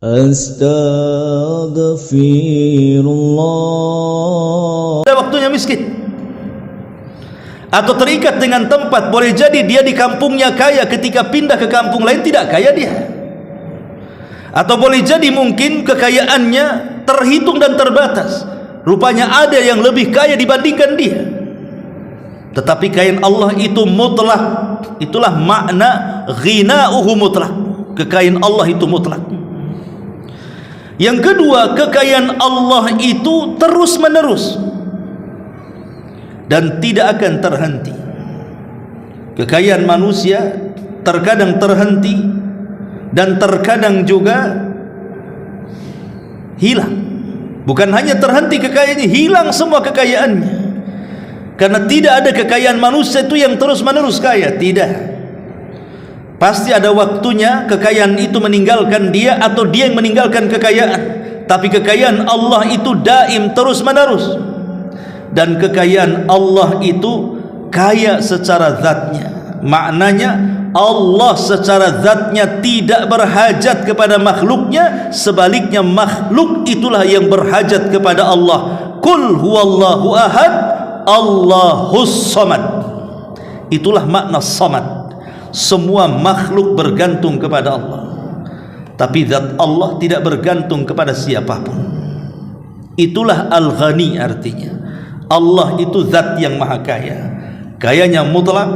Astaghfirullah. Ada waktunya miskin atau terikat dengan tempat. Boleh jadi dia di kampungnya kaya, ketika pindah ke kampung lain tidak kaya dia. Atau boleh jadi mungkin kekayaannya terhitung dan terbatas, rupanya ada yang lebih kaya dibandingkan dia. Tetapi kekayaan Allah itu mutlak. Itulah makna ghina'uhu mutlak. Kekayaan Allah itu mutlak. Yang kedua, kekayaan Allah itu terus menerus dan tidak akan terhenti. Kekayaan manusia terkadang terhenti dan terkadang juga hilang. Bukan hanya terhenti kekayaannya, hilang semua kekayaannya. Karena tidak ada kekayaan manusia itu yang terus menerus kaya, tidak. Pasti ada waktunya kekayaan itu meninggalkan dia atau dia yang meninggalkan kekayaan. Tapi kekayaan Allah itu daim, terus menerus. Dan kekayaan Allah itu kaya secara zatnya. Maknanya Allah secara zatnya tidak berhajat kepada makhluknya, sebaliknya makhluk itulah yang berhajat kepada Allah. Qul huwallahu ahad, Allahus samad. Itulah makna samad. Semua makhluk bergantung kepada Allah, tapi zat Allah tidak bergantung kepada siapapun. Itulah Al-Ghani, artinya Allah itu zat yang maha kaya. Kayanya mutlak,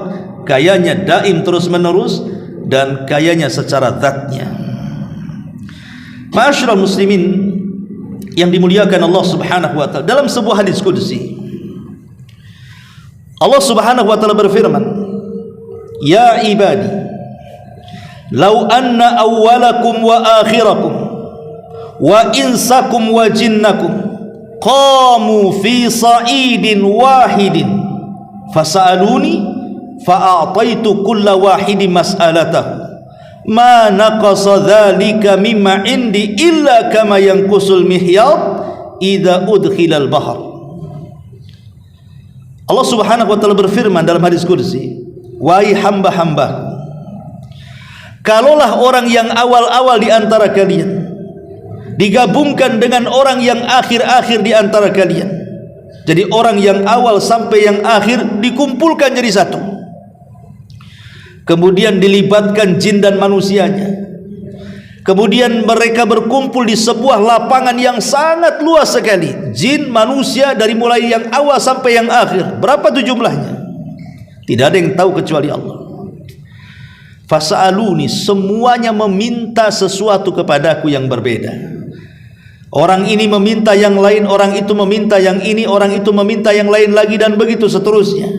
kayanya daim terus menerus, dan kayanya secara zatnya. Ma'asyiral muslimin yang dimuliakan Allah subhanahu wa ta'ala, dalam sebuah hadis qudsi Allah subhanahu wa ta'ala berfirman, ya ibadi, law anna awwalakum wa akhirakum wa insakum wa jinnakum qamu fi sa'idin wahidin fasa'aluni fa'a'taitu kulla wahidin mas'alatahu ma naqasa dhalika mimma indi illa kama yanqusul mihyad idza udkhilal bahr. Allah subhanahu wa ta'ala berfirman dalam hadis qudsi, wahai hamba-hambaku, kalaulah orang yang awal-awal di antara kalian digabungkan dengan orang yang akhir-akhir di antara kalian, jadi orang yang awal sampai yang akhir dikumpulkan jadi satu, kemudian dilibatkan jin dan manusianya, kemudian mereka berkumpul di sebuah lapangan yang sangat luas sekali, jin, manusia, dari mulai yang awal sampai yang akhir. Berapa tuh jumlahnya? Tidak ada yang tahu kecuali Allah. Fasa'aluni, semuanya meminta sesuatu kepadaku yang berbeda. Orang ini meminta yang lain, orang itu meminta yang ini, orang itu meminta yang lain lagi, dan begitu seterusnya.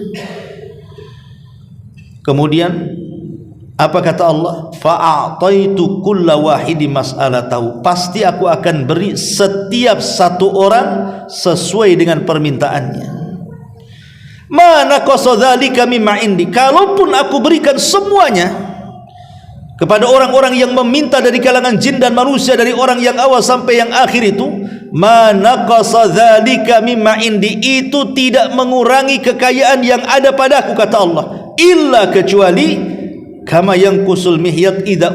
Kemudian apa kata Allah? Fa'a'taitu kulla wahidi mas'alatahu, pasti aku akan beri setiap satu orang sesuai dengan permintaannya. Mana qasadzalika mimma indi, kalaupun aku berikan semuanya kepada orang-orang yang meminta dari kalangan jin dan manusia, dari orang yang awal sampai yang akhir itu, mana qasadzalika mimma indi, itu tidak mengurangi kekayaan yang ada padaku, kata Allah, illa kecuali kama yanqusul mihyat idza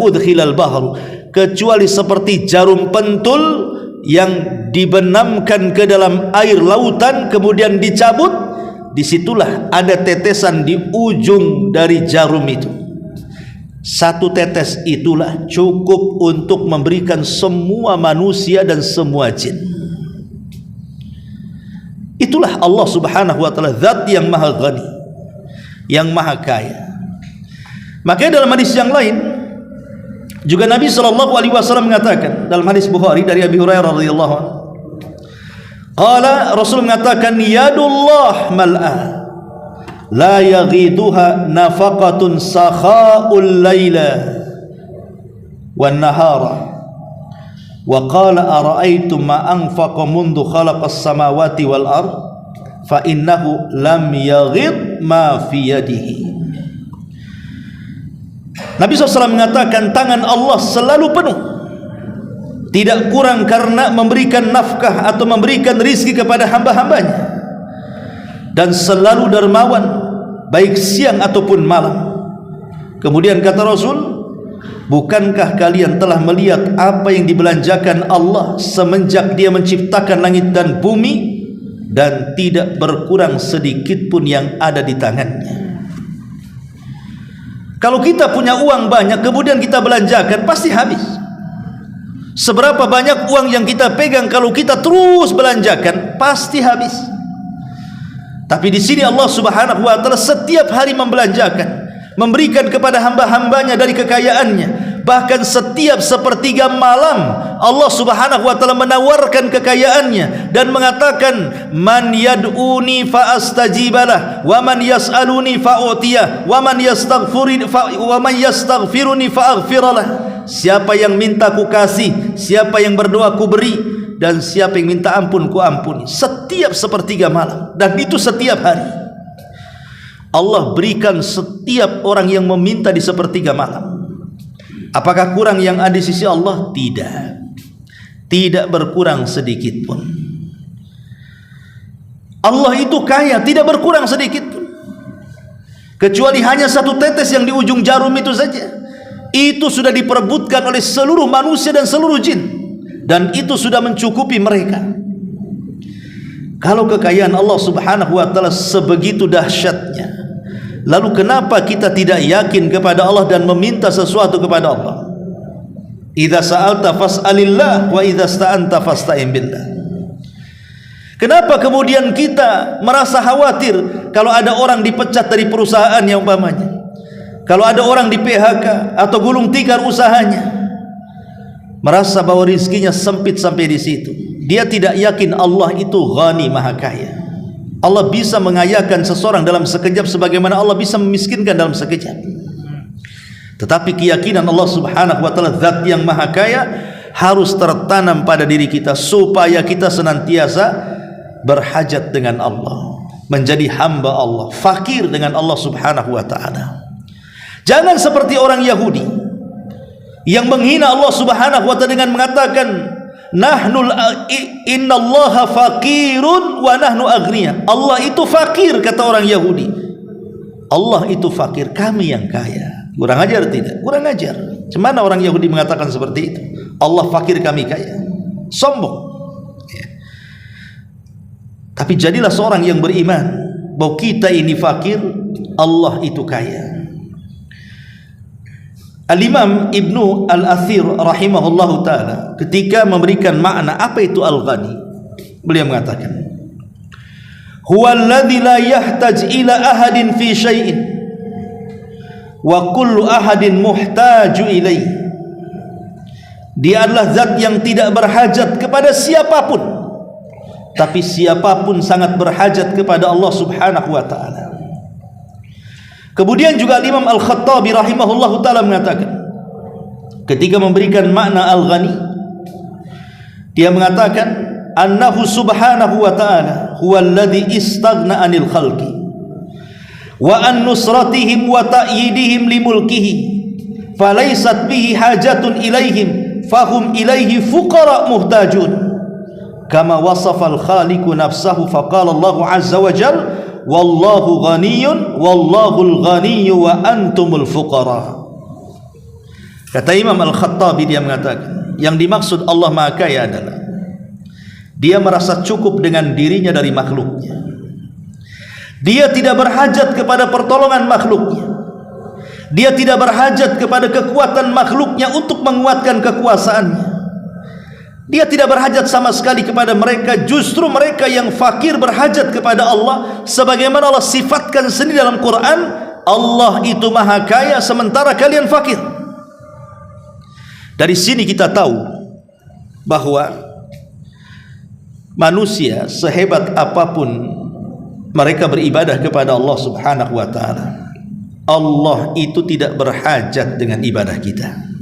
udkhilal bahru, kecuali seperti jarum pentul yang dibenamkan ke dalam air lautan kemudian dicabut, disitulah ada tetesan di ujung dari jarum itu. Satu tetes itulah cukup untuk memberikan semua manusia dan semua jin. Itulah Allah subhanahu wa ta'ala, zat yang maha ghani, yang maha kaya. Makanya dalam hadis yang lain juga Nabi SAW mengatakan, dalam hadis Bukhari dari Abi Hurairah radhiyallahu anhu, qala, Rasul mengatakan, yadullah mal'ah la yaghiduha nafaqatun sakha'ul layla wan nahara, wa qala ara'aytum ma anfaqa mundu khalaqas samawati wal ard fa innahu lam yaghid ma fi yadihi. Nabi SAW mengatakan, tangan Allah selalu penuh, tidak kurang karena memberikan nafkah atau memberikan rizki kepada hamba-hambanya, dan selalu dermawan baik siang ataupun malam. Kemudian kata Rasul, Bukankah kalian telah melihat apa yang dibelanjakan Allah semenjak Dia menciptakan langit dan bumi, dan tidak berkurang sedikit pun yang ada di tangannya. Kalau kita punya uang banyak kemudian kita belanjakan, pasti habis. Seberapa banyak uang yang kita pegang, kalau kita terus belanjakan pasti habis. Tapi di sini Allah Subhanahu wa taala setiap hari membelanjakan, memberikan kepada hamba-hambanya dari kekayaannya. Bahkan setiap sepertiga malam Allah Subhanahu wa taala menawarkan kekayaannya dan mengatakan, man yad'uni fa astajibalah wa man yas'aluni fa u'tiyah wa man yastaghfiruni fa aghfiralah. Siapa yang minta ku kasih, siapa yang berdoa ku beri, dan siapa yang minta ampun ku ampuni. Setiap sepertiga malam, dan itu setiap hari. Allah berikan setiap orang yang meminta di sepertiga malam. Apakah kurang yang ada di sisi Allah? Tidak. Tidak berkurang sedikit pun. Allah itu kaya, tidak berkurang sedikit pun, kecuali hanya satu tetes yang di ujung jarum itu saja. Itu sudah diperebutkan oleh seluruh manusia dan seluruh jin, dan itu sudah mencukupi mereka. Kalau kekayaan Allah Subhanahu wa taala sebegitu dahsyatnya, lalu kenapa kita tidak yakin kepada Allah dan meminta sesuatu kepada Allah? Idza sa'alta fas'alillah wa idza sta'anta fasta'in billah. Kenapa kemudian kita merasa khawatir kalau ada orang dipecat dari perusahaan yang umpamanya, kalau ada orang di PHK atau gulung tikar usahanya, merasa bahwa rizkinya sempit sampai di situ? Dia tidak yakin Allah itu Ghani, Maha Kaya. Allah bisa mengayakan seseorang dalam sekejap sebagaimana Allah bisa memiskinkan dalam sekejap. Tetapi keyakinan Allah Subhanahu wa taala zat yang Maha Kaya harus tertanam pada diri kita, supaya kita senantiasa berhajat dengan Allah, menjadi hamba Allah, fakir dengan Allah Subhanahu wa taala. Jangan seperti orang Yahudi yang menghina Allah Subhanahu wa taala dengan mengatakan, innallaha faqirun wa nahnu aghniya. Allah itu fakir, kata orang Yahudi. Allah itu fakir, kami yang kaya. Kurang ajar tidak? Kurang ajar. Cemana orang Yahudi mengatakan seperti itu? Allah fakir, kami kaya. Sombong. Ya. Tapi jadilah seorang yang beriman bahwa kita ini fakir, Allah itu kaya. Al-Imam Ibnu Al-Athir rahimahullahu ta'ala ketika memberikan makna apa itu Al-Ghani, beliau mengatakan, huwa alladhi la yahtaj ila ahadin fi syai'in wa kullu ahadin muhtaju ilaih. Dia adalah zat yang tidak berhajat kepada siapapun, tapi siapapun sangat berhajat kepada Allah Subhanahu wa ta'ala. Kemudian juga Imam Al-Khattabi rahimahullahu ta'ala mengatakan, ketika memberikan makna Al-Ghani, dia mengatakan, annahu subhanahu wa ta'ala huwa alladhi istaghna anil khalqi wa an nusratihim wa ta'yidihim limulkihi falaysat bihi hajatun ilaihim fahum ilaihi fuqara muhtajun kama wasafa al-khaliqu nafsahu faqala Allah azza wa jalla wallahu ghaniyun wallahul ghaniyyu wa antumul fuqara. Kata Imam Al-Khattabi, dia mengatakan yang dimaksud Allah Maha Kaya adalah Dia merasa cukup dengan dirinya dari makhluknya. Dia tidak berhajat kepada pertolongan makhluknya. Dia tidak berhajat kepada kekuatan makhluknya untuk menguatkan kekuasaannya. Dia tidak berhajat sama sekali kepada mereka. Justru mereka yang fakir berhajat kepada Allah, sebagaimana Allah sifatkan sendiri dalam Quran, Allah itu Maha Kaya sementara kalian fakir. Dari sini kita tahu bahwa manusia sehebat apapun mereka beribadah kepada Allah Subhanahu wa taala, Allah itu tidak berhajat dengan ibadah kita.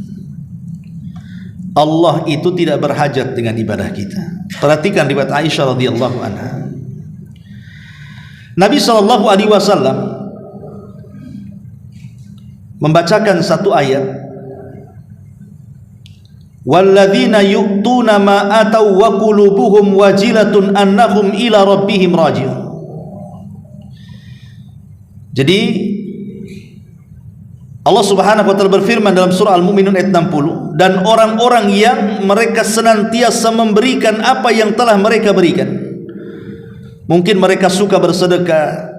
Allah itu tidak berhajat dengan ibadah kita. Perhatikan riwayat Aisyah radhiyallahu anha. Nabi sallallahu alaihi wasallam membacakan satu ayat, walladzina yu'tuna ma atau wa qulubuhum wajilatun annahum ila rabbihim raji'un. Jadi Allah Subhanahu wa taala berfirman dalam surah Al-Mu'minun ayat 60, dan orang-orang yang mereka senantiasa memberikan apa yang telah mereka berikan. Mungkin mereka suka bersedekah,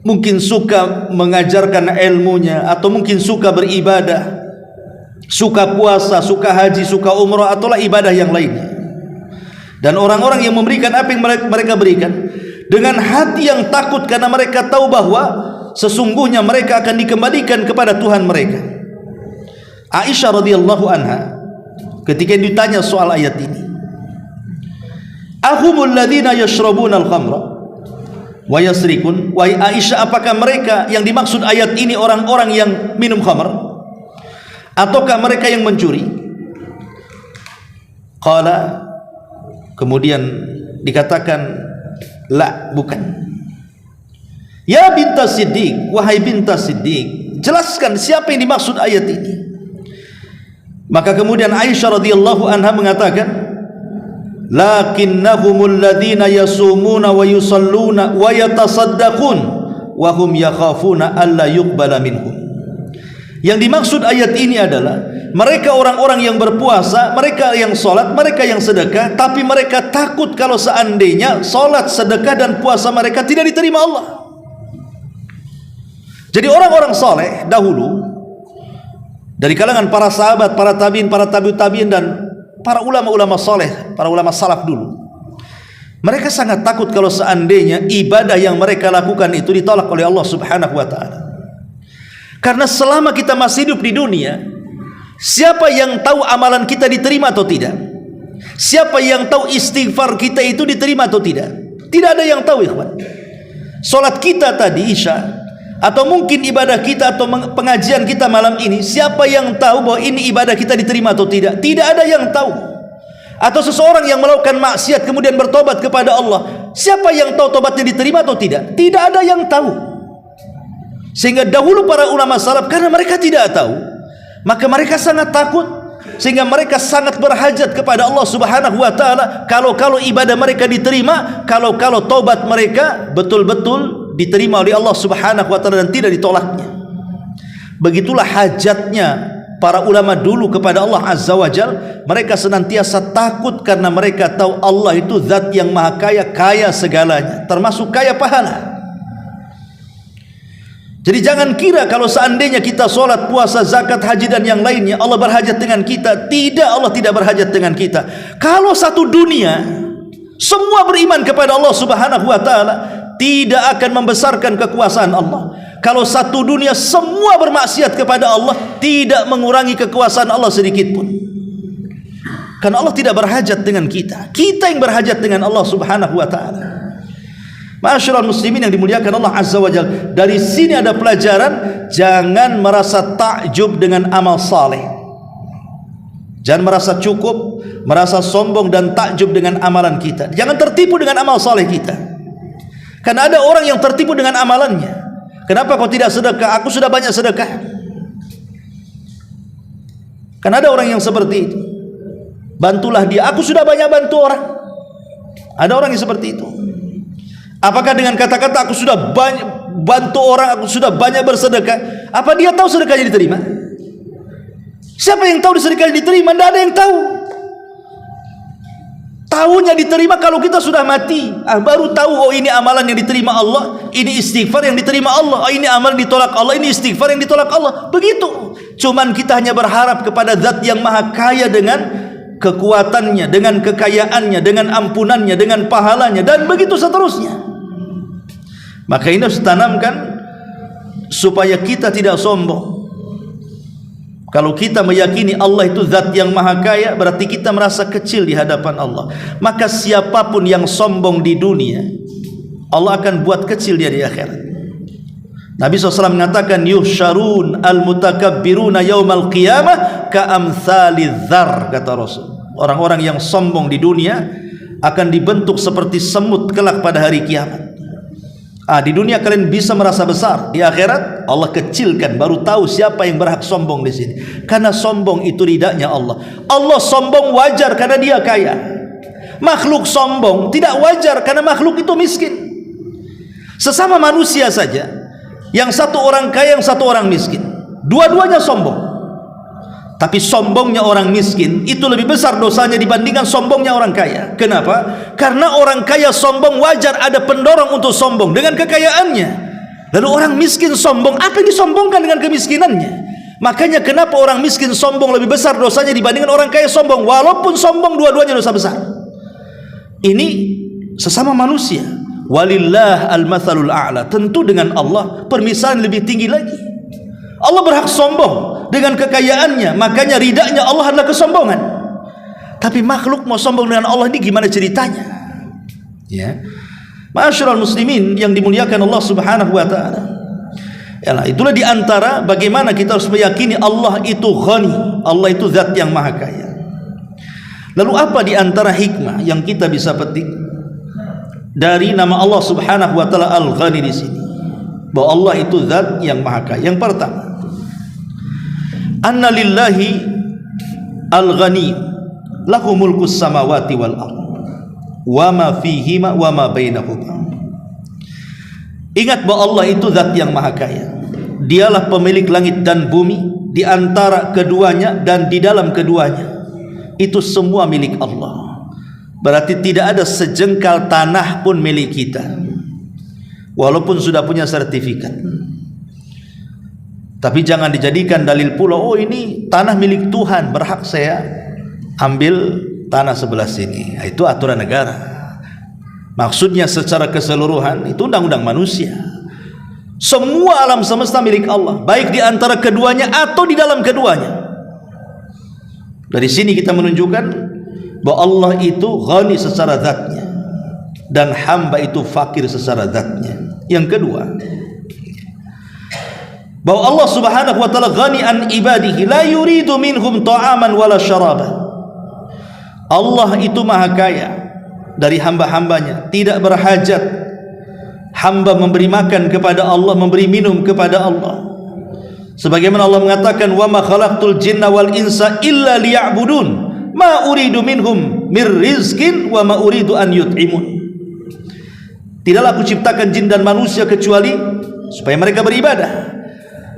mungkin suka mengajarkan ilmunya, atau mungkin suka beribadah, suka puasa, suka haji, suka umrah, ataulah ibadah yang lainnya. Dan orang-orang yang memberikan apa yang mereka berikan dengan hati yang takut, karena mereka tahu bahwa sesungguhnya mereka akan dikembalikan kepada Tuhan mereka. Aisyah radhiyallahu anha ketika ditanya soal ayat ini, ahumul ladzina yashrabuna al-khamra wa yasrikun, wahai Aisyah, apakah mereka yang dimaksud ayat ini orang-orang yang minum khamr, ataukah mereka yang mencuri? Qala, kemudian dikatakan, la, bukan. Ya bintas Siddiq, wahai bintas Siddiq, jelaskan siapa yang dimaksud ayat ini. Maka kemudian Aisyah radhiyallahu anha mengatakan, lakinnahumul ladzina yasumuna wa yusalluna wa yatasaddaqun wa hum yakhafuna alla yuqbala minhum. Yang dimaksud ayat ini adalah mereka orang-orang yang berpuasa, mereka yang sholat, mereka yang sedekah, tapi mereka takut kalau seandainya sholat, sedekah dan puasa mereka tidak diterima Allah. Jadi orang-orang soleh dahulu dari kalangan para sahabat, para tabiin, para tabiut tabiin, dan para ulama-ulama soleh, para ulama salaf dulu, mereka sangat takut kalau seandainya ibadah yang mereka lakukan itu ditolak oleh Allah Subhanahu wa ta'ala. Karena selama kita masih hidup di dunia, siapa yang tahu amalan kita diterima atau tidak? Siapa yang tahu istighfar kita itu diterima atau tidak? Tidak ada yang tahu, ikhwan. Salat kita tadi Isya, atau mungkin ibadah kita atau pengajian kita malam ini, siapa yang tahu bahwa ini ibadah kita diterima atau tidak? Tidak ada yang tahu. Atau seseorang yang melakukan maksiat kemudian bertobat kepada Allah, siapa yang tahu tobatnya diterima atau tidak? Tidak ada yang tahu. Sehingga dahulu para ulama salaf, karena mereka tidak tahu, maka mereka sangat takut, sehingga mereka sangat berhajat kepada Allah Subhanahu wa ta'ala kalau ibadah mereka diterima, kalau tobat mereka betul-betul diterima oleh Allah Subhanahu wa ta'ala dan tidak ditolaknya. Begitulah hajatnya para ulama dulu kepada Allah Azza wa Jal. Mereka senantiasa takut karena mereka tahu Allah itu zat yang maha kaya, kaya segalanya, termasuk kaya pahala. Jadi jangan kira kalau seandainya kita sholat, puasa, zakat, haji dan yang lainnya Allah berhajat dengan kita. Tidak, Allah tidak berhajat dengan kita. Kalau satu dunia semua beriman kepada Allah Subhanahu wa ta'ala, tidak akan membesarkan kekuasaan Allah. Kalau satu dunia semua bermaksiat kepada Allah, tidak mengurangi kekuasaan Allah sedikit pun. Karena Allah tidak berhajat dengan kita, kita yang berhajat dengan Allah Subhanahu wa ta'ala. Ma'asyiral muslimin yang dimuliakan Allah Azza wa Jalla, dari sini ada pelajaran, jangan merasa takjub dengan amal saleh. Jangan merasa cukup, merasa sombong dan takjub dengan amalan kita. Jangan tertipu dengan amal saleh kita. Karena ada orang yang tertipu dengan amalannya. Kenapa kau tidak sedekah? Aku sudah banyak sedekah. Karena ada orang yang seperti itu. Bantulah dia, aku sudah banyak bantu orang. Ada orang yang seperti itu. Apakah dengan kata-kata aku sudah banyak bantu orang, aku sudah banyak bersedekah, apa dia tahu sedekahnya diterima? Siapa yang tahu sedekahnya diterima? Tidak ada yang tahu. Tahunya diterima kalau kita sudah mati. Baru tahu, oh ini amalan yang diterima Allah, ini istighfar yang diterima Allah, oh ini amalan ditolak Allah, ini istighfar yang ditolak Allah. Begitu. Cuman kita hanya berharap kepada zat yang maha kaya dengan kekuatannya, dengan kekayaannya, dengan ampunannya, dengan pahalanya, dan begitu seterusnya. Maka ini harus ditanamkan supaya kita tidak sombong. Kalau kita meyakini Allah itu zat yang maha kaya, berarti kita merasa kecil di hadapan Allah. Maka siapapun yang sombong di dunia, Allah akan buat kecil dia di akhirat. Nabi SAW mengatakan, yuhsyarun al-mutakabbiruna yawmal qiyamah ka'amthali dzar, kata Rasul. Orang-orang yang sombong di dunia akan dibentuk seperti semut kelak pada hari kiamat. Di dunia kalian bisa merasa besar, di akhirat Allah kecilkan. Baru tahu siapa yang berhak sombong di sini. Karena sombong itu ridanya Allah. Allah sombong wajar karena dia kaya. Makhluk sombong tidak wajar karena makhluk itu miskin. Sesama manusia saja, yang satu orang kaya, yang satu orang miskin. Dua-duanya sombong. Tapi sombongnya orang miskin itu lebih besar dosanya dibandingkan sombongnya orang kaya. Kenapa? Karena orang kaya sombong wajar, ada pendorong untuk sombong dengan kekayaannya. Lalu orang miskin sombong, apa yang disombongkan dengan kemiskinannya? Makanya kenapa orang miskin sombong lebih besar dosanya dibandingkan orang kaya sombong, walaupun sombong dua-duanya dosa besar. Ini sesama manusia. Walillah al-mathalul a'la. Tentu dengan Allah permisalan lebih tinggi lagi. Allah berhak sombong dengan kekayaannya, makanya ridanya Allah adalah kesombongan. Tapi makhluk mau sombong dengan Allah, ini gimana ceritanya? Ya, ma'asyiral muslimin yang dimuliakan Allah Subhanahu wa taala. Yalah, itulah diantara bagaimana kita harus meyakini Allah itu ghani, Allah itu zat yang maha kaya. Lalu apa diantara hikmah yang kita bisa petik dari nama Allah Subhanahu wa taala Al-Ghani di sini? Bahwa Allah itu zat yang maha kaya. Yang pertama, anna lillahi al-ghani lahu mulkus samawati wal ardh wa ma fihima wa ma bainahuma. Ingat bahwa Allah itu zat yang maha kaya. Dialah pemilik langit dan bumi, di antara keduanya dan di dalam keduanya. Itu semua milik Allah. Berarti tidak ada sejengkal tanah pun milik kita, walaupun sudah punya sertifikat. Tapi jangan dijadikan dalil pula, oh ini tanah milik Tuhan, berhak saya ambil tanah sebelah sini. Nah, itu aturan negara. Maksudnya secara keseluruhan itu undang-undang manusia. Semua alam semesta milik Allah, baik di antara keduanya atau di dalam keduanya. Dari sini kita menunjukkan bahwa Allah itu ghani secara zatnya dan hamba itu fakir secara zatnya. Yang kedua, bahwa Allah Subhanahu wa taala ghani an ibadihi, la yuridu minhum ta'aman wala syaraban. Allah itu maha kaya dari hamba-hambanya, tidak berhajat hamba memberi makan kepada Allah, memberi minum kepada Allah. Sebagaimana Allah mengatakan, wa ma khalaqtul jinna wal insa illa liya'budun ma uridu minhum mir rizqin wa ma uridu an yut'imun. Tidaklah aku ciptakan jin dan manusia kecuali supaya mereka beribadah.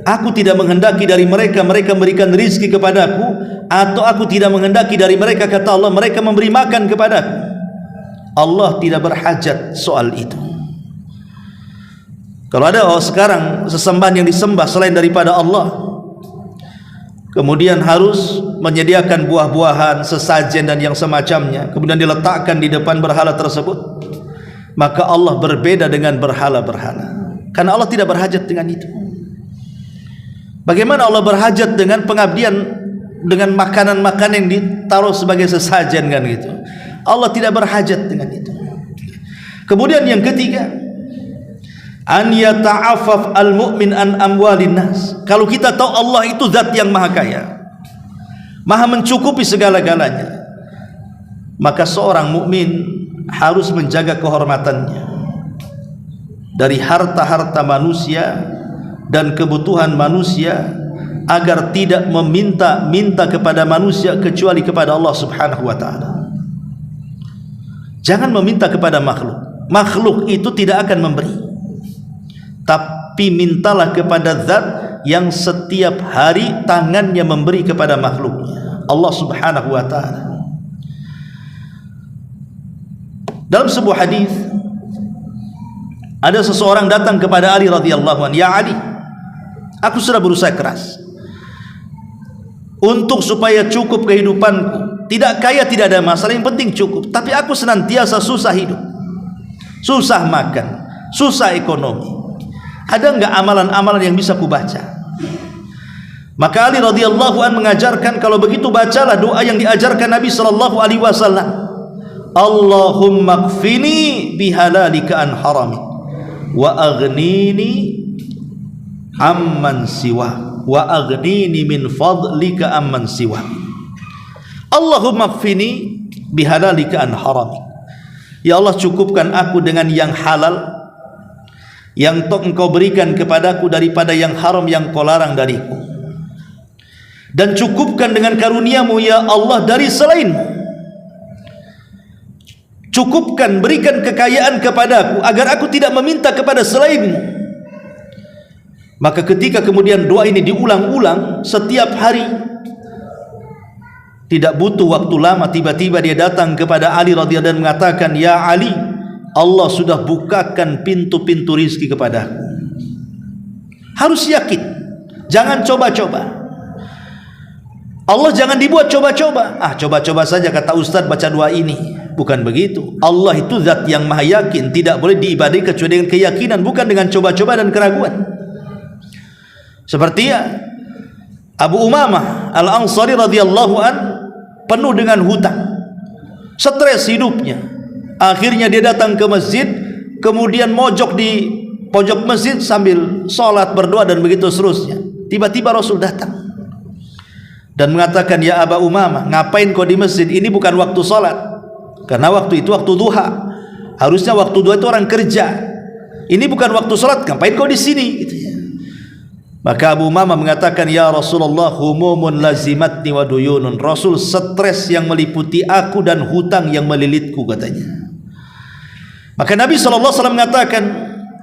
Aku tidak menghendaki dari mereka memberikan rizki kepadaku, atau aku tidak menghendaki dari mereka, kata Allah, mereka memberi makan kepadaku. Allah tidak berhajat soal itu. Kalau ada sekarang sesembahan yang disembah selain daripada Allah, kemudian harus menyediakan buah-buahan, sesajen dan yang semacamnya, kemudian diletakkan di depan berhala tersebut, maka Allah berbeda dengan berhala-berhala, karena Allah tidak berhajat dengan itu. Bagaimana Allah berhajat dengan pengabdian, dengan makanan-makanan yang ditaruh sebagai sesajen kan gitu? Allah tidak berhajat dengan itu. Kemudian yang ketiga, an yata'affaf al-mu'min an amwalin nas. Kalau kita tahu Allah itu zat yang maha kaya, maha mencukupi segala-galanya, maka seorang mukmin harus menjaga kehormatannya dari harta-harta manusia dan kebutuhan manusia, agar tidak meminta kepada manusia kecuali kepada Allah Subhanahu wa taala. Jangan meminta kepada makhluk. Makhluk itu tidak akan memberi. Tapi mintalah kepada zat yang setiap hari tangannya memberi kepada makhluknya, Allah Subhanahu wa taala. Dalam sebuah hadis, ada seseorang datang kepada Ali radhiyallahu anhu, "Ya Ali, aku sudah berusaha keras untuk supaya cukup kehidupanku. Tidak kaya tidak ada masalah, yang penting cukup. Tapi aku senantiasa susah hidup, susah makan, susah ekonomi. Ada enggak amalan-amalan yang bisa kubaca?" Maka Ali radhiyallahu anhu mengajarkan, kalau begitu bacalah doa yang diajarkan Nabi sallallahu alaihi wasallam. Allahumma kfini bihalalika an haramik wa aghnini amman siwa wa aghnini min fadlika amman siwa. Allahumma kfini bihalalika an haramik. Ya Allah, cukupkan aku dengan yang halal yang Engkau berikan kepadaku daripada yang haram yang Kau larang dariku, dan cukupkan dengan karuniamu ya Allah dari selainmu. Cukupkan, berikan kekayaan kepadaku agar aku tidak meminta kepada selainmu. Maka ketika kemudian doa ini diulang-ulang setiap hari, tidak butuh waktu lama, tiba-tiba dia datang kepada Ali radhiyallahu anhu dan mengatakan, "Ya Ali, Allah sudah bukakan pintu-pintu rizki kepadaku." Harus yakin, jangan coba-coba. Allah jangan dibuat coba-coba. Coba-coba saja kata Ustaz baca doa ini. Bukan begitu. Allah itu zat yang maha yakin, tidak boleh diibadahi kecuali dengan keyakinan, bukan dengan coba-coba dan keraguan. Seperti Abu Umamah Al-Ansari radhiyallahu an, penuh dengan hutang, stres hidupnya. Akhirnya dia datang ke masjid, kemudian mojok di pojok masjid sambil sholat, berdoa dan begitu seterusnya. Tiba-tiba Rasul datang dan mengatakan, "Ya Aba Umamah, ngapain kau di masjid? Ini bukan waktu sholat." Karena waktu itu waktu duha. Harusnya waktu duha itu orang kerja. Ini bukan waktu sholat, ngapain kau di sini? Gitu ya. Maka Abu Umamah mengatakan, "Ya Rasulullah, humumun lazimatni wa duyunun." Rasul, stres yang meliputi aku dan hutang yang melilitku, katanya. Maka Nabi SAW mengatakan,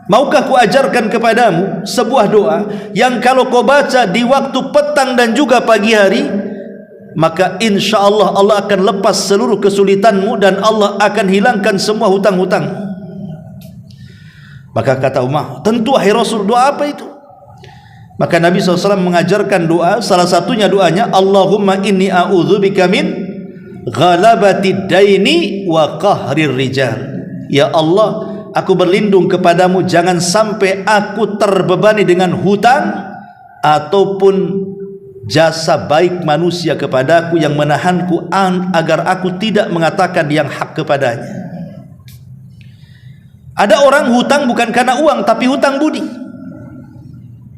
"Maukah ku ajarkan kepadamu sebuah doa yang kalau kau baca di waktu petang dan juga pagi hari, maka insya Allah Allah akan lepas seluruh kesulitanmu dan Allah akan hilangkan semua hutang-hutang." Maka kata Umar, "Tentu wahai Rasul, doa apa itu?" Maka Nabi SAW mengajarkan doa, salah satunya doanya, "Allahumma inni a'udzubika min ghalabati daini wa qahrir rijal." Ya Allah, aku berlindung kepadamu jangan sampai aku terbebani dengan hutang ataupun jasa baik manusia kepadaku yang menahanku agar aku tidak mengatakan yang hak kepadanya. Ada orang hutang bukan karena uang, tapi hutang budi.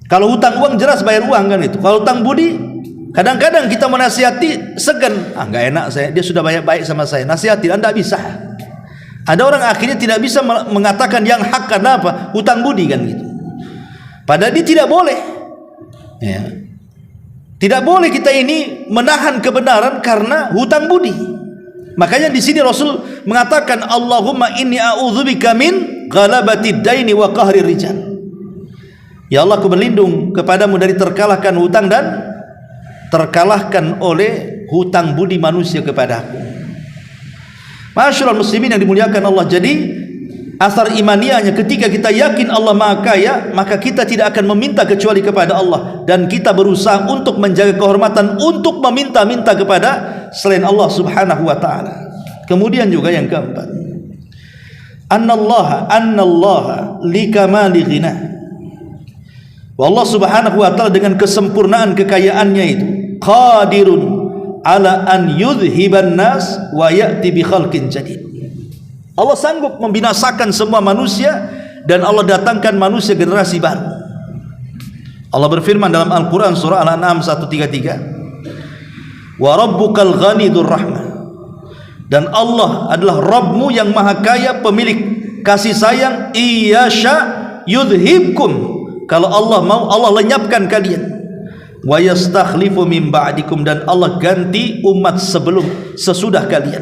Kalau hutang uang jelas bayar uang kan itu. Kalau hutang budi, kadang-kadang kita menasihati segan, nggak enak saya, dia sudah baik sama saya, nasihati, Anda bisa. Ada orang akhirnya tidak bisa mengatakan yang hak karena apa? Hutang budi kan gitu. Padahal dia tidak boleh. Ya. Tidak boleh kita ini menahan kebenaran karena hutang budi. Makanya di sini Rasul mengatakan, "Allahumma inni a'udzubika min ghalabati daini wa qahrir rijal." Ya Allah, aku berlindung kepadamu dari terkalahkan hutang dan terkalahkan oleh hutang budi manusia kepadaku. Masyaallah muslimin yang dimuliakan Allah. Jadi asar imaniahnya ketika kita yakin Allah Maha Kaya, maka kita tidak akan meminta kecuali kepada Allah, dan kita berusaha untuk menjaga kehormatan untuk meminta-minta kepada selain Allah Subhanahu wa taala. Kemudian juga yang keempat, annallaha likamali ghina. Allah Subhanahu wa taala dengan kesempurnaan kekayaannya itu qadirun ala an yudhiban nas wa ya'ti bi khalqin jadid. Allah sanggup membinasakan semua manusia dan Allah datangkan manusia generasi baru. Allah berfirman dalam Al-Qur'an surah Al-An'am 133, "Wa rabbukal ghanidur rahmah." Dan Allah adalah Rabbmu yang maha kaya, pemilik kasih sayang. Iyasha yudhibkum. Kalau Allah mau, Allah lenyapkan kalian. Wa yastakhlifu min ba'dikum, dan Allah ganti umat sesudah kalian.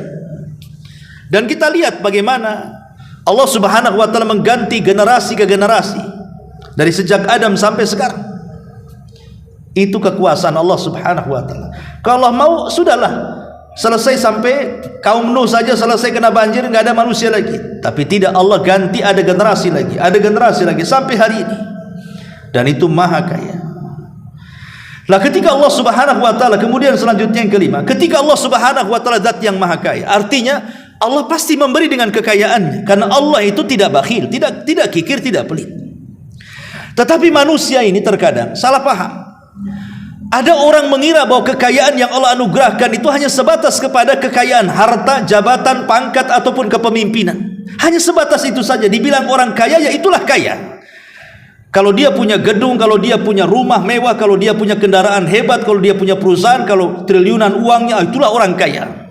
Dan kita lihat bagaimana Allah Subhanahu wa taala mengganti generasi ke generasi dari sejak Adam sampai sekarang. Itu kekuasaan Allah Subhanahu wa taala. Kalau Allah mau, sudahlah, selesai sampai kaum Nuh saja selesai kena banjir, nggak ada manusia lagi. Tapi tidak, Allah ganti, ada generasi lagi, ada generasi lagi sampai hari ini. Dan itu maha kaya. Lah ketika Allah Subhanahu wa taala, kemudian selanjutnya yang kelima, ketika Allah Subhanahu wa taala zat yang maha kaya, artinya Allah pasti memberi dengan kekayaannya, karena Allah itu tidak bakhil, tidak kikir, tidak pelit. Tetapi manusia ini terkadang salah paham. Ada orang mengira bahwa kekayaan yang Allah anugerahkan itu hanya sebatas kepada kekayaan harta, jabatan, pangkat ataupun kepemimpinan. Hanya sebatas itu saja. Dibilang orang kaya, ya itulah kaya. Kalau dia punya gedung, kalau dia punya rumah mewah, kalau dia punya kendaraan hebat, kalau dia punya perusahaan, kalau triliunan uangnya, itulah orang kaya.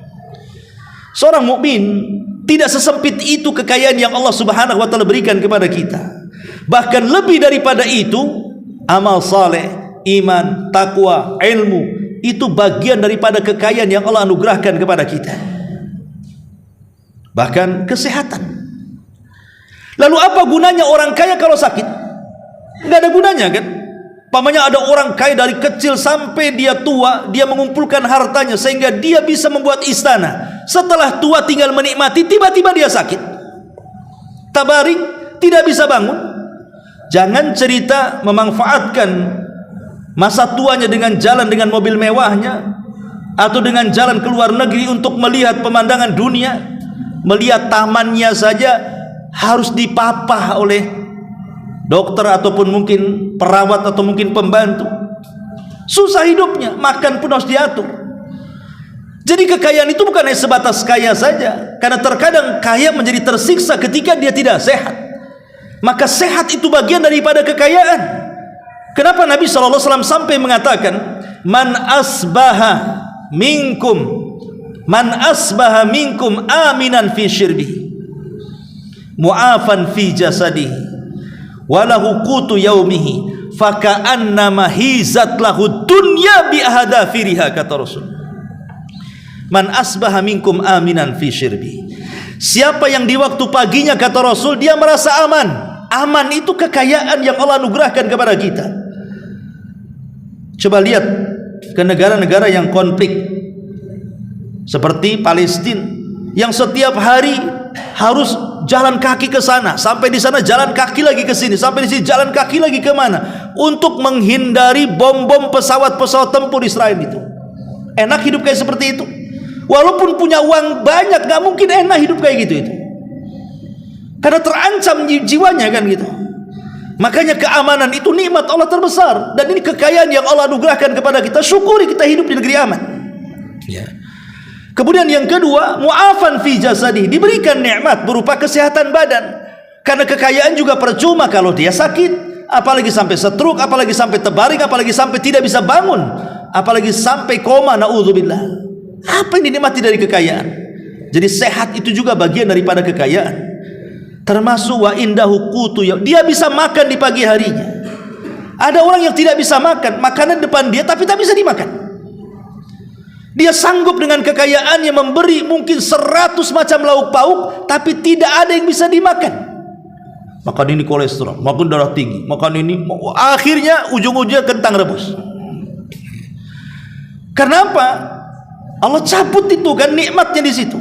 Seorang mukmin tidak sesempit itu kekayaan yang Allah Subhanahu wa taala berikan kepada kita. Bahkan lebih daripada itu, amal saleh, iman, takwa, ilmu, itu bagian daripada kekayaan yang Allah anugerahkan kepada kita. Bahkan kesehatan. Lalu apa gunanya orang kaya kalau sakit? Nggak ada gunanya kan? Pamannya ada orang kaya dari kecil sampai dia tua, dia mengumpulkan hartanya sehingga dia bisa membuat istana. Setelah tua tinggal menikmati, tiba-tiba dia sakit. Tabaring, tidak bisa bangun. Jangan cerita memanfaatkan masa tuanya dengan jalan dengan mobil mewahnya, atau dengan jalan ke luar negeri untuk melihat pemandangan dunia. Melihat tamannya saja harus dipapah oleh dokter ataupun mungkin perawat atau mungkin pembantu. Susah hidupnya, makan pun harus diatur. Jadi kekayaan itu bukan hanya sebatas kaya saja, karena terkadang kaya menjadi tersiksa ketika dia tidak sehat. Maka sehat itu bagian daripada kekayaan. Kenapa Nabi SAW sampai mengatakan, man asbaha minkum aminan fi syirbi, mu'afan fi jasadihi, walahu qutu yaumihi, faka'annama hizat lahu dunya bi ahadafiriha, kata Rasul. Man asbaha minkum aminan fi syirbi, siapa yang di waktu paginya, kata Rasul, dia merasa aman. Aman itu kekayaan yang Allah anugerahkan kepada kita. Coba lihat ke negara-negara yang konflik seperti Palestina, yang setiap hari harus jalan kaki ke sana, sampai di sana jalan kaki lagi ke sini, sampai di sini jalan kaki lagi ke mana, untuk menghindari bom-bom pesawat-pesawat tempur Israel itu. Enak hidup kayak seperti itu? Walaupun punya uang banyak, gak mungkin enak hidup kayak gitu itu. Karena terancam jiwanya kan gitu. Makanya keamanan itu nikmat Allah terbesar, dan ini kekayaan yang Allah anugerahkan kepada kita. Syukuri kita hidup di negeri aman. Ya. Kemudian yang kedua, mu'afan fi jasadi, diberikan nikmat berupa kesehatan badan. Karena kekayaan juga percuma kalau dia sakit, apalagi sampai stroke, apalagi sampai terbaring, apalagi sampai tidak bisa bangun, apalagi sampai koma, naudzubillah. Apa yang dinikmati dari kekayaan? Jadi sehat itu juga bagian daripada kekayaan. Termasuk wa indahu qutu, dia bisa makan di pagi harinya. Ada orang yang tidak bisa makan, makanan depan dia tapi tak bisa dimakan. Dia sanggup dengan kekayaannya memberi mungkin 100 macam lauk pauk, tapi tidak ada yang bisa dimakan. Makan ini kolesterol, makan darah tinggi, makan ini, akhirnya ujung-ujungnya kentang rebus. Kenapa? Allah cabut itu kan nikmatnya di situ.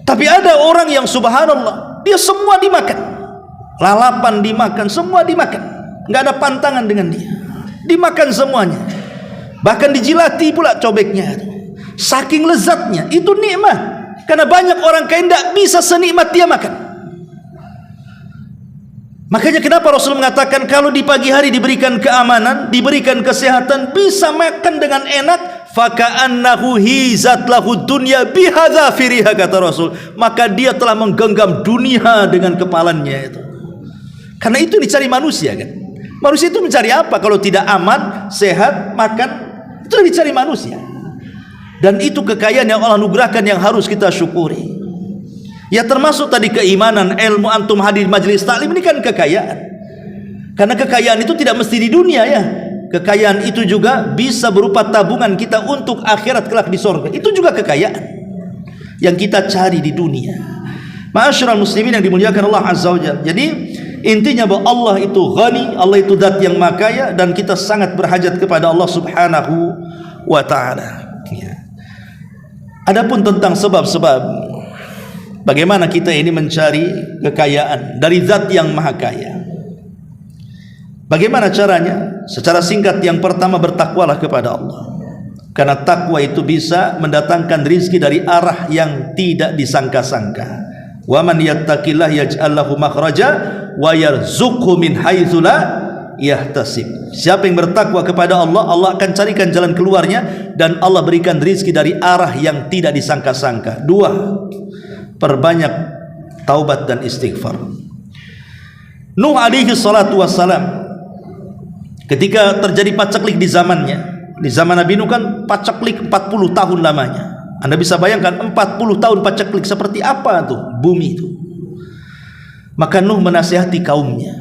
Tapi ada orang yang subhanallah, dia semua dimakan, lalapan dimakan, semua dimakan, nggak ada pantangan dengan dia, dimakan semuanya, bahkan dijilati pula cobeknya, saking lezatnya. Itu nikmat. Karena banyak orang kaya tidak bisa senikmat dia makan. Makanya kenapa Rasul mengatakan kalau di pagi hari diberikan keamanan, diberikan kesehatan, bisa makan dengan enak, faka'annahu hizat lahu dunya bihadzafiriha, kata Rasul, maka dia telah menggenggam dunia dengan kepalanya itu. Karena itu dicari manusia kan. Manusia itu mencari apa kalau tidak aman, sehat, makan? Itu dicari manusia. Dan itu kekayaan yang Allah anugerahkan yang harus kita syukuri. Ya termasuk tadi keimanan, ilmu, antum hadir majelis taklim, ini kan kekayaan. Karena kekayaan itu tidak mesti di dunia ya. Kekayaan itu juga bisa berupa tabungan kita untuk akhirat kelak di sorga. Itu juga kekayaan yang kita cari di dunia. Ma'asyiral muslimin yang dimuliakan Allah Azza wa Jalla. Jadi intinya bahwa Allah itu ghani, Allah itu zat yang maha kaya, dan kita sangat berhajat kepada Allah Subhanahu wa ta'ala. Adapun tentang sebab-sebab bagaimana kita ini mencari kekayaan dari zat yang maha kaya, bagaimana caranya? Secara singkat, yang pertama, bertakwalah kepada Allah. Karena takwa itu bisa mendatangkan rizki dari arah yang tidak disangka-sangka. Wa man yattaqillah yaj'al lahu makhraja wa yarzuqhu min haitsu la yahtasib. Siapa yang bertakwa kepada Allah, Allah akan carikan jalan keluarnya, dan Allah berikan rizki dari arah yang tidak disangka-sangka. Dua, perbanyak taubat dan istighfar. Nuh alaihi salatu wassalam, ketika terjadi paceklik di zamannya, di zaman Nabi Nuh kan paceklik 40 tahun lamanya. Anda bisa bayangkan 40 tahun paceklik seperti apa tuh bumi itu. Maka Nuh menasihati kaumnya.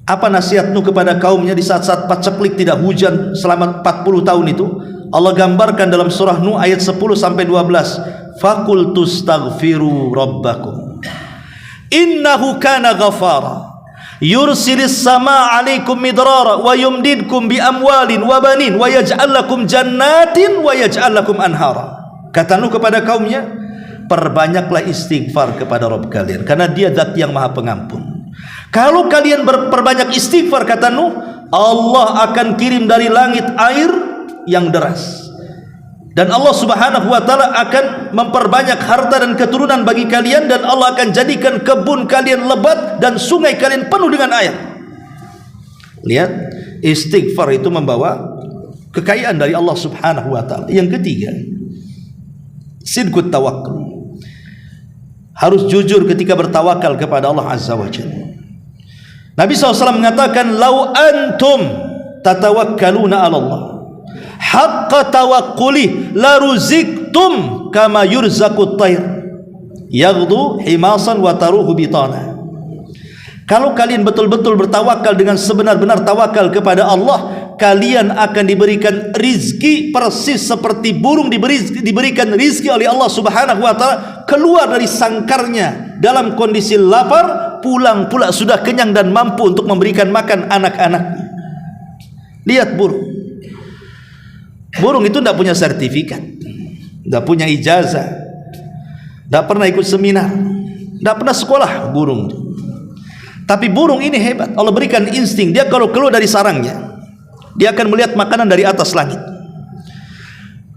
Apa nasihat Nuh kepada kaumnya di saat-saat paceklik tidak hujan selama 40 tahun itu? Allah gambarkan dalam surah Nuh ayat 10 sampai 12. Faqultu astaghfiru rabbakum innahu kana ghafara yursilis sama 'alaikum midrara wa yumdidkum bi amwalin wa banin wa yaj'al lakum jannatin wa yaj'al lakum anhara. Kata Nuh kepada kaumnya, perbanyaklah istighfar kepada Rabb kalian, karena dia zat yang maha pengampun. Kalau kalian berperbanyak istighfar, kata Nuh, Allah akan kirim dari langit air yang deras, dan Allah subhanahu wa ta'ala akan memperbanyak harta dan keturunan bagi kalian, dan Allah akan jadikan kebun kalian lebat dan sungai kalian penuh dengan air. Lihat, istighfar itu membawa kekayaan dari Allah subhanahu wa ta'ala. Yang ketiga, sidqut tawakkul. Harus jujur ketika bertawakal kepada Allah azza wa jalla. Nabi SAW mengatakan, lau antum tatawakkaluna ala Allah haqqa tawakkuli la ruziktum kama yurzaqut tayr yaghdu himasan wa taruhu bitana. Kalau kalian betul-betul bertawakal dengan sebenar-benar tawakal kepada Allah, kalian akan diberikan rizki persis seperti burung diberikan rizki oleh Allah subhanahu wa ta'ala, keluar dari sangkarnya dalam kondisi lapar, pulang pula sudah kenyang dan mampu untuk memberikan makan anak-anaknya. Lihat burung. Burung itu tidak punya sertifikat, tidak punya ijazah, tidak pernah ikut seminar, tidak pernah sekolah burung. Tapi burung ini hebat. Allah berikan insting. Dia kalau keluar dari sarangnya, dia akan melihat makanan dari atas langit.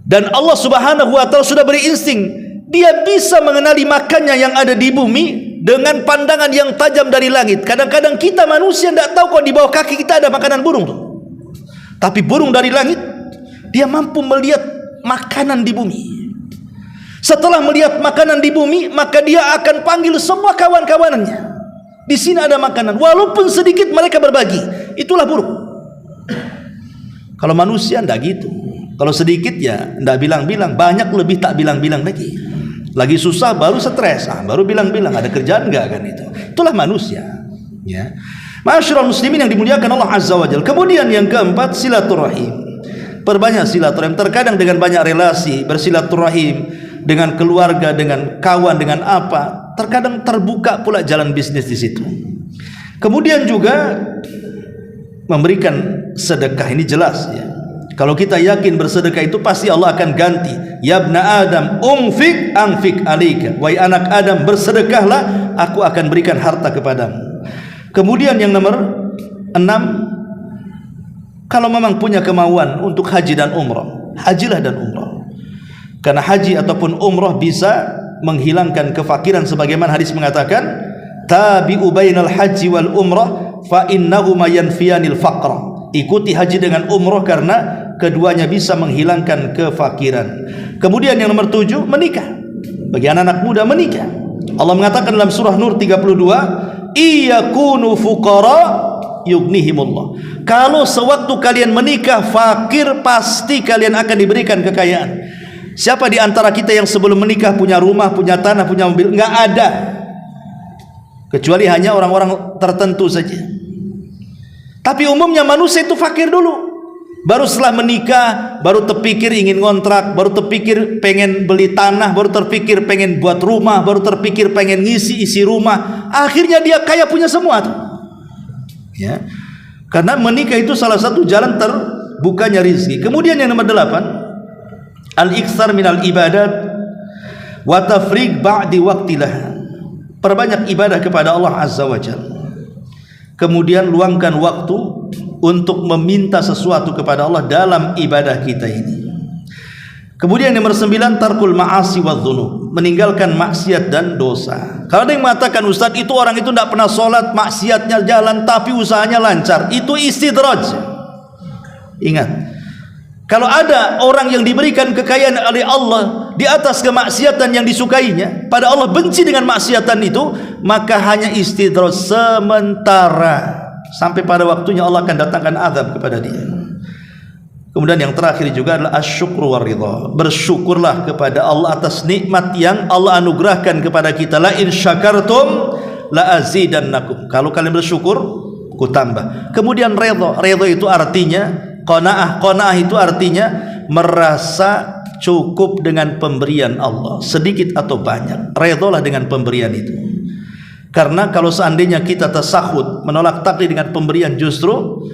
Dan Allah subhanahu wa ta'ala sudah beri insting. Dia bisa mengenali makannya yang ada di bumi dengan pandangan yang tajam dari langit. Kadang-kadang kita manusia tidak tahu kalau di bawah kaki kita ada makanan burung tuh. Tapi burung dari langit, dia mampu melihat makanan di bumi. Setelah melihat makanan di bumi, maka dia akan panggil semua kawan-kawanannya. Di sini ada makanan, walaupun sedikit mereka berbagi. Itulah burung. Kalau manusia tidak gitu. Kalau sedikit ya tidak bilang-bilang, banyak lebih tak bilang-bilang lagi. Lagi susah baru stres, baru bilang-bilang ada kerjaan enggak kan itu. Itulah manusia. Ya. Ma'asyiral muslimin yang dimuliakan Allah azza wa jalla. Kemudian yang keempat, silaturahim. Perbanyak silaturahim. Terkadang dengan banyak relasi bersilaturahim dengan keluarga, dengan kawan, dengan apa, terkadang terbuka pula jalan bisnis di situ. Kemudian juga memberikan sedekah, ini jelas ya. Kalau kita yakin bersedekah itu pasti Allah akan ganti. Ya ibna Adam, unfik anfik alika. Wahai anak Adam, bersedekahlah, aku akan berikan harta kepadamu. Kemudian yang nomor 6, kalau memang punya kemauan untuk haji dan umrah, hajilah dan umrah. Karena haji ataupun umrah bisa menghilangkan kefakiran, sebagaimana hadis mengatakan, tabi'u bainal haji wal umrah fa innahuma yanfiyanil faqra. Ikuti haji dengan umrah karena keduanya bisa menghilangkan kefakiran. Kemudian yang nomor 7, menikah. Bagi anak-anak muda, menikah. Allah mengatakan dalam surah Nur 32, iyakunu fuqara yughnihimullah. Kalau sewaktu kalian menikah fakir, pasti kalian akan diberikan kekayaan. Siapa di antara kita yang sebelum menikah punya rumah, punya tanah, punya mobil? Enggak ada. Kecuali hanya orang-orang tertentu saja. Tapi umumnya manusia itu fakir dulu. Baru setelah menikah, baru terpikir ingin ngontrak, baru terpikir pengen beli tanah, baru terpikir pengen buat rumah, baru terpikir pengen isi rumah. Akhirnya dia kaya punya semua tuh. Ya. Karena menikah itu salah satu jalan terbukanya rizki. Kemudian yang nomor 8, al-iktsar minal ibadat wa tafriq ba'di waqtilah. Perbanyak ibadah kepada Allah azza wa jalla. Kemudian luangkan waktu untuk meminta sesuatu kepada Allah dalam ibadah kita ini. Kemudian nomor 9, tarkul ma'asi wa dzunub, meninggalkan maksiat dan dosa. Kalau ada yang mengatakan, Ustaz, itu orang itu tidak pernah sholat, maksiatnya jalan tapi usahanya lancar, itu istidraj. Ingat, kalau ada orang yang diberikan kekayaan oleh Allah di atas kemaksiatan yang disukainya, pada Allah benci dengan maksiatan itu, maka hanya istidraj sementara, sampai pada waktunya Allah akan datangkan azab kepada dia. Kemudian yang terakhir juga adalah asyukru waridha. Bersyukurlah kepada Allah atas nikmat yang Allah anugerahkan kepada kita. La in syakartum la azidannakum. Kalau kalian bersyukur, ku tambah. Kemudian redha. Redha itu artinya qanaah. Qanaah itu artinya merasa cukup dengan pemberian Allah, sedikit atau banyak. Redhalah dengan pemberian itu. Karena kalau seandainya kita tasahud, menolak takdir dengan pemberian, justru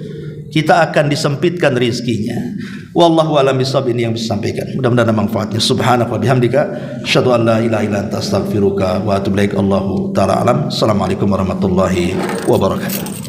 kita akan disempitkan rizkinya. Wallahu a'lam bishawab. Ini yang bisa sampaikan, mudah-mudahan ada manfaatnya. Subhanaka wa bihamdika asyhadu an la ilaha illa anta astaghfiruka wa atubu ilaik. Allahu ta'ala alam. Assalamualaikum warahmatullahi wabarakatuh.